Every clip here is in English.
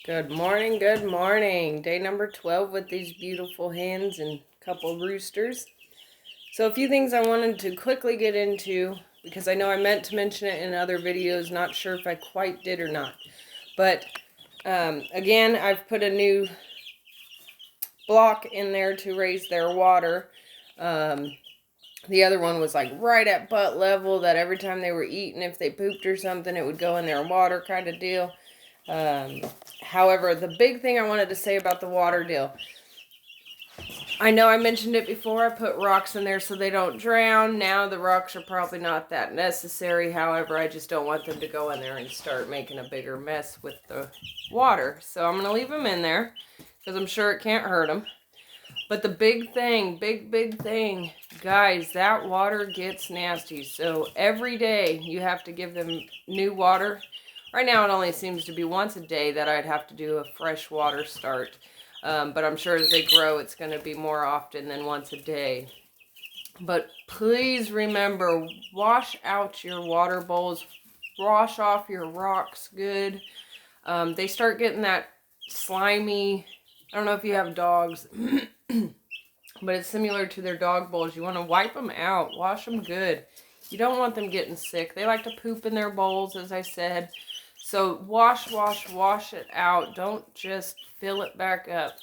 Good morning, good morning. Day number 12 with these beautiful hens and a couple roosters. So a few things I wanted to quickly get into because I know I meant to mention it in other videos, not sure if I quite did or not. But again, I've put a new block in there to raise their water. The other one was like right at butt level that every time they were eating, if they pooped or something, it would go in their water kind of deal. However, the big thing I wanted to say about the water deal, I know I mentioned it before, I put rocks in there so they don't drown. Now the rocks are probably not that necessary. However, I just don't want them to go in there and start making a bigger mess with the water. So I'm going to leave them in there because I'm sure it can't hurt them. But the big thing, big thing, guys, that water gets nasty. So every day you have to give them new water. Right now it only seems to be once a day that I'd have to do a fresh water start. But I'm sure as they grow, it's going to be more often than once a day. But please remember, wash out your water bowls. Wash off your rocks good. They start getting that slimy, I don't know if you have dogs, but it's similar to their dog bowls. You want to wipe them out. Wash them good. You don't want them getting sick. They like to poop in their bowls, as I said. So wash it out. Don't just fill it back up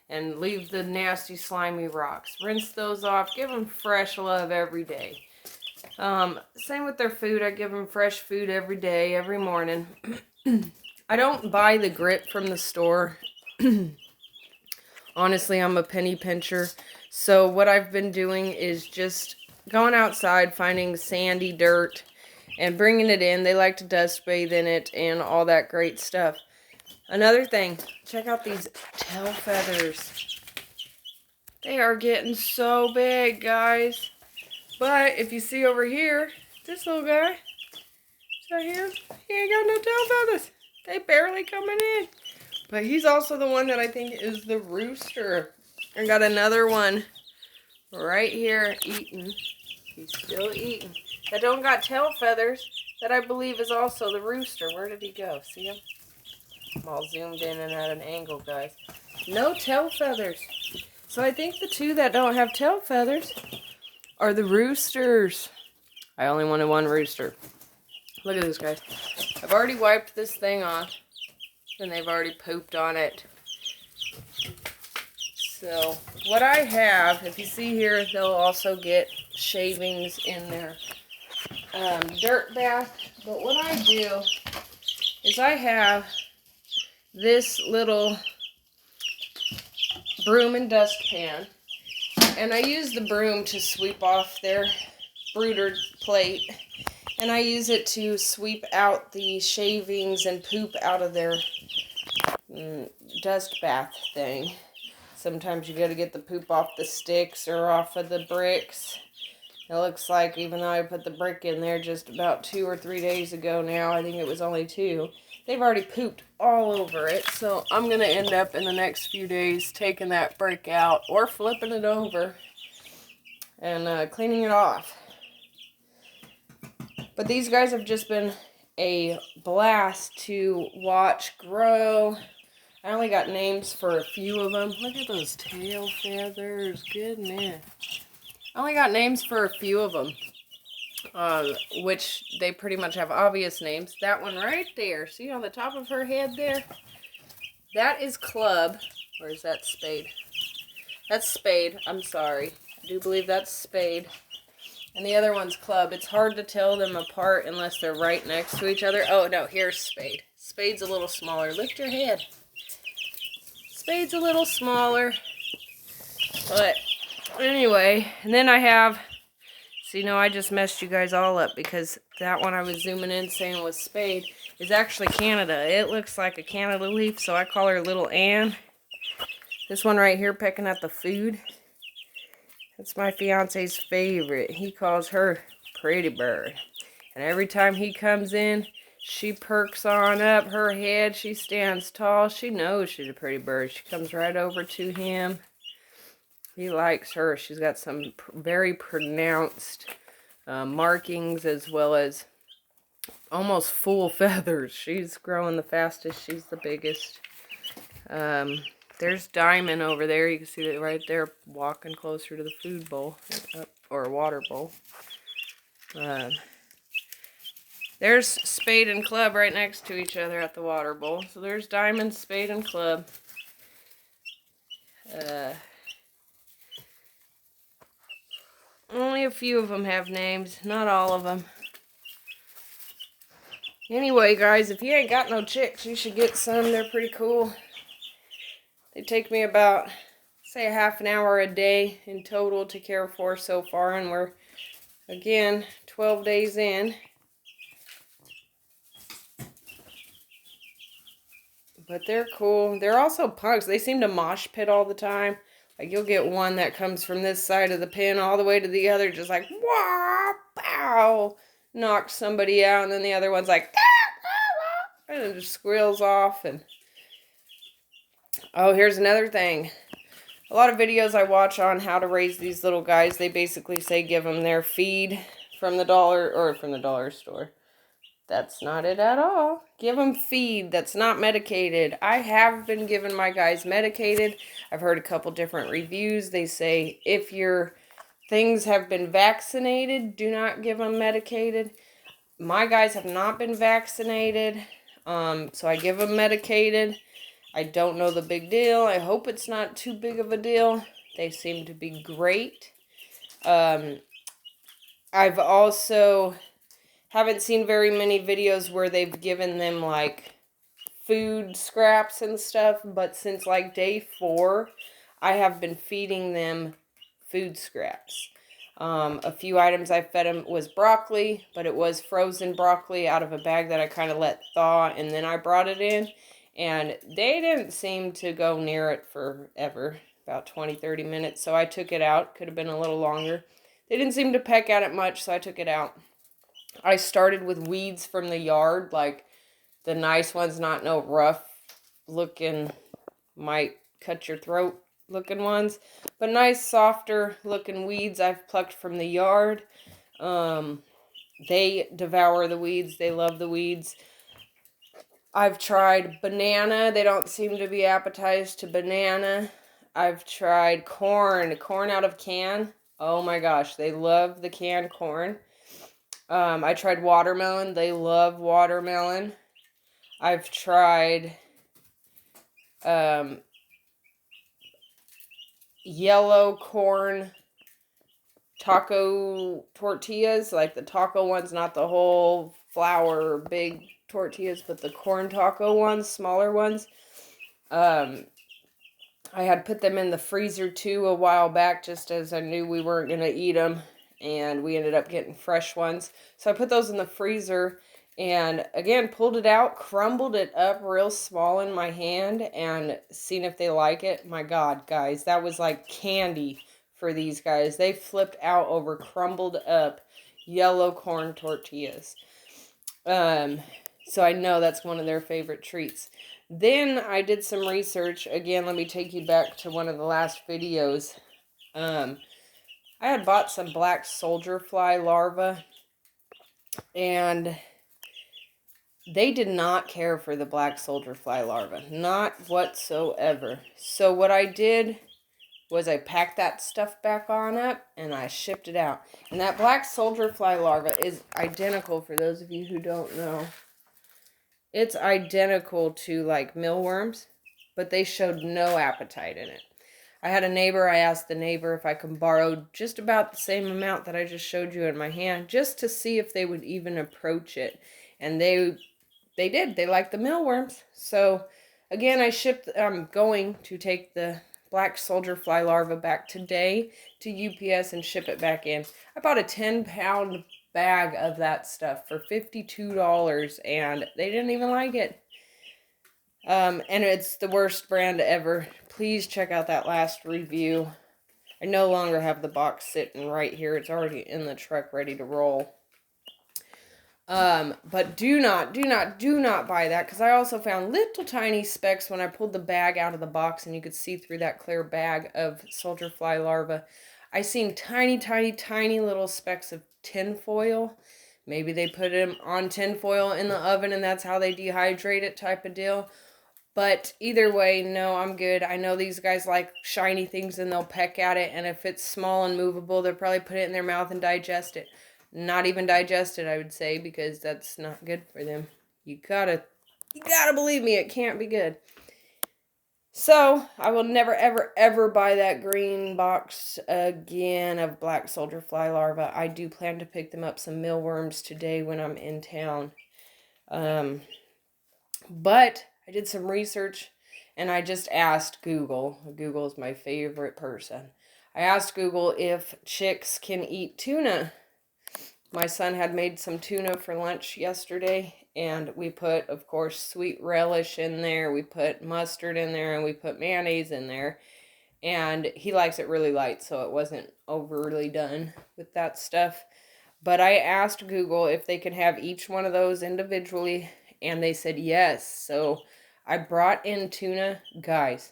and leave the nasty, slimy rocks. Rinse those off. Give them fresh love every day. Same with their food. I give them fresh food every day, every morning. I don't buy the grit from the store. Honestly, I'm a penny pincher. So what I've been doing is just going outside, finding sandy dirt, and bringing it in. They like to dust bathe in it and all that great stuff. Another thing, check out these tail feathers. They are getting so big, guys. But if you see over here, this little guy, right here, he ain't got no tail feathers. They barely coming in. But he's also the one that I think is the rooster. I got another one right here eating. He's still eating. That don't got tail feathers. That I believe is also the rooster. Where did he go? See him? I'm all zoomed in and at an angle, guys. No tail feathers. So I think the two that don't have tail feathers are the roosters. I only wanted one rooster. Look at this, guys. I've already wiped this thing off. And they've already pooped on it. So what I have, if you see here, they'll also get shavings in their dirt bath. But what I do is I have this little broom and dustpan. And I use the broom to sweep off their brooder plate. And I use it to sweep out the shavings and poop out of their dust bath thing. Sometimes you gotta get the poop off the sticks or off of the bricks. It looks like, even though I put the brick in there just about 2 or 3 days ago now, I think it was only 2, they've already pooped all over it. So I'm gonna end up in the next few days taking that brick out or flipping it over and cleaning it off. But these guys have just been a blast to watch grow. I only got names for a few of them. Look at those tail feathers. Goodness. I only got names for a few of them. Which they pretty much have obvious names. That one right there. See on the top of her head there? That is Club. Or is that Spade? That's Spade. I'm sorry. I do believe that's Spade. And the other one's Club. It's hard to tell them apart unless they're right next to each other. Oh, no. Here's Spade. Spade's a little smaller. Lift your head. Spade's a little smaller, but anyway, and then I have, see, no, I just messed you guys all up because that one I was zooming in saying was Spade is actually Canada. It looks like a Canada leaf, so I call her Little Ann. This one right here pecking at the food, that's my fiance's favorite. He calls her Pretty Bird, and every time he comes in, she perks on up her head. She stands tall. She knows she's a pretty bird. She comes right over to him. He likes her. She's got some very pronounced markings as well as almost full feathers. She's growing the fastest. She's the biggest. There's Diamond over there. You can see that right there walking closer to the food bowl, or water bowl. There's Spade and Club right next to each other at the water bowl. So there's Diamond, Spade, and Club. Only a few of them have names, not all of them. Anyway, guys, if you ain't got no chicks, you should get some. They're pretty cool. They take me about, say, a half an hour a day in total to care for so far, and we're, again, 12 days in. But they're cool. They're also punks. They seem to mosh pit all the time. Like, you'll get one that comes from this side of the pen all the way to the other, just like, wah, pow, knocks somebody out, and then the other one's like, and it just squeals off. And oh, here's another thing. A lot of videos I watch on how to raise these little guys, they basically say give them their feed from the dollar store. That's not it at all. Give them feed that's not medicated. I have been giving my guys medicated. I've heard a couple different reviews. They say if your things have been vaccinated, do not give them medicated. My guys have not been vaccinated, so I give them medicated. I don't know the big deal. I hope it's not too big of a deal. They seem to be great. I've also haven't seen very many videos where they've given them like food scraps and stuff, but since like day 4, I have been feeding them food scraps. A few items I fed them was broccoli, but it was frozen broccoli out of a bag that I kind of let thaw, and then I brought it in, and they didn't seem to go near it forever, about 20-30 minutes, so I took it out. Could have been a little longer. They didn't seem to peck at it much, so I took it out. I started with weeds from the yard, like the nice ones, not no rough looking, might cut your throat looking ones, but nice softer looking weeds I've plucked from the yard. They devour the weeds. They love the weeds. I've tried banana. They don't seem to be appetized to banana. I've tried corn out of can. Oh my gosh, they love the canned corn. I tried watermelon. They love watermelon. I've tried yellow corn taco tortillas, like the taco ones, not the whole flour big tortillas, but the corn taco ones, smaller ones. I had put them in the freezer too a while back, just as I knew we weren't going to eat them, and we ended up getting fresh ones. So I put those in the freezer, and again, pulled it out, crumbled it up real small in my hand, and seen if they like it. My God, guys, that was like candy for these guys. They flipped out over crumbled up yellow corn tortillas. So I know that's one of their favorite treats. Then I did some research. Again, let me take you back to one of the last videos. I had bought some black soldier fly larvae, and they did not care for the black soldier fly larvae. Not whatsoever. So what I did was I packed that stuff back on up, and I shipped it out. And that black soldier fly larva is identical, for those of you who don't know. It's identical to like mealworms, but they showed no appetite in it. I had a neighbor, I asked the neighbor if I could borrow just about the same amount that I just showed you in my hand, just to see if they would even approach it. And they did. They liked the mealworms. So again, I'm going to take the black soldier fly larva back today to UPS and ship it back in. I bought a 10-pound bag of that stuff for $52, and they didn't even like it. And it's the worst brand ever. Please check out that last review. I no longer have the box sitting right here. It's already in the truck ready to roll. But do not buy that, because I also found little tiny specks when I pulled the bag out of the box, and you could see through that clear bag of soldier fly larvae. I seen tiny little specks of tinfoil. Maybe they put them on tinfoil in the oven, and that's how they dehydrate it, type of deal. But either way, no, I'm good. I know these guys like shiny things and they'll peck at it. And if it's small and movable, they'll probably put it in their mouth and digest it. Not even digest it, I would say, because that's not good for them. You gotta believe me, it can't be good. So, I will never, ever, ever buy that green box again of black soldier fly larvae. I do plan to pick them up some mealworms today when I'm in town. But I did some research and I just asked Google. Google is my favorite person. I asked Google if chicks can eat tuna. My son had made some tuna for lunch yesterday, and we put, of course, sweet relish in there. We put mustard in there, and we put mayonnaise in there. And he likes it really light, so it wasn't overly done with that stuff. But I asked Google if they could have each one of those individually, and they said yes. So I brought in tuna. Guys,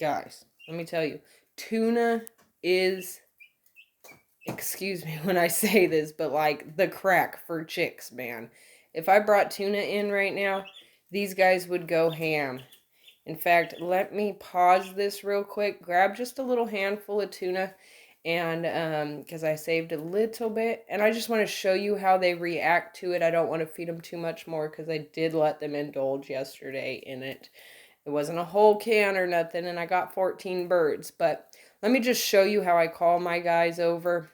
let me tell you, tuna is, excuse me when I say this, but like the crack for chicks, man. If I brought tuna in right now, these guys would go ham. In fact, let me pause this real quick, grab just a little handful of tuna, and because I saved a little bit, and I just want to show you how they react to it. I don't want to feed them too much more because I did let them indulge yesterday in it. It wasn't a whole can or nothing, and I got 14 birds, but let me just show you how I call my guys over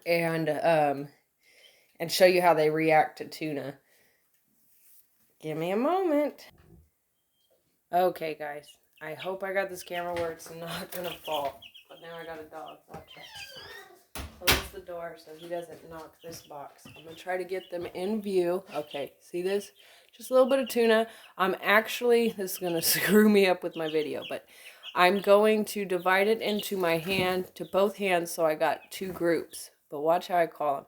and show you how they react to tuna. Give me a moment. Okay, guys. I hope I got this camera where it's not gonna fall. But now I got a dog. Watch it. Close the door so he doesn't knock this box. I'm gonna try to get them in view. Okay, see this? Just a little bit of tuna. This is gonna screw me up with my video, but I'm going to divide it into my hand, to both hands, so I got two groups. But watch how I call them.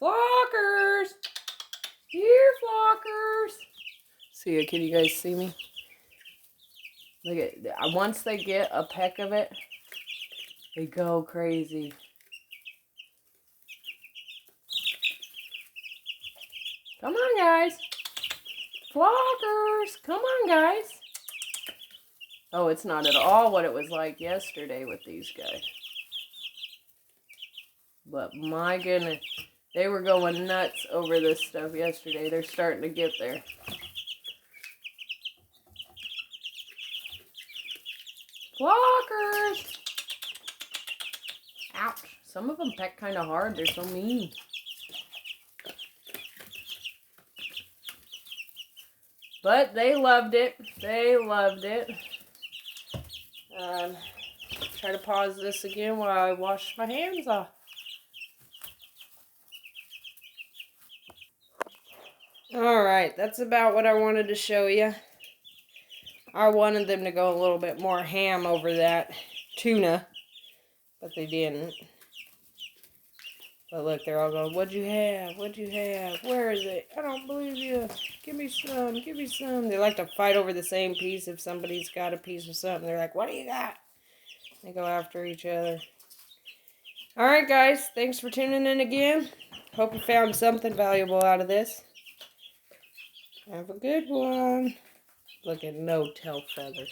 Flockers! Here, flockers! See, can you guys see me? Look at, once they get a peck of it, they go crazy. Come on, guys. Flockers, come on, guys. Oh, it's not at all what it was like yesterday with these guys. But my goodness, they were going nuts over this stuff yesterday. They're starting to get there. Flockers! Ouch. Some of them peck kind of hard. They're so mean. But they loved it. They loved it. Try to pause this again while I wash my hands off. Alright, that's about what I wanted to show you. I wanted them to go a little bit more ham over that tuna, but they didn't. But look, they're all going, what'd you have? What'd you have? Where is it? I don't believe you. Give me some. Give me some. They like to fight over the same piece. If somebody's got a piece of something, they're like, what do you got? They go after each other. Alright, guys. Thanks for tuning in again. Hope you found something valuable out of this. Have a good one. Look at no tail feather.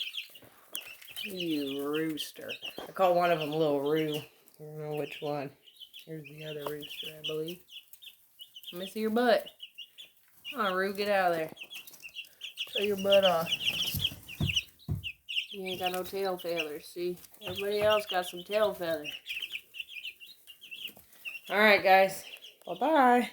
You rooster. I call one of them Little Roo. I don't know which one. Here's the other rooster, I believe. Let me see your butt. Come on, Roo, get out of there. Show your butt off. You ain't got no tail feathers, see? Everybody else got some tail feathers. Alright, guys. Bye-bye.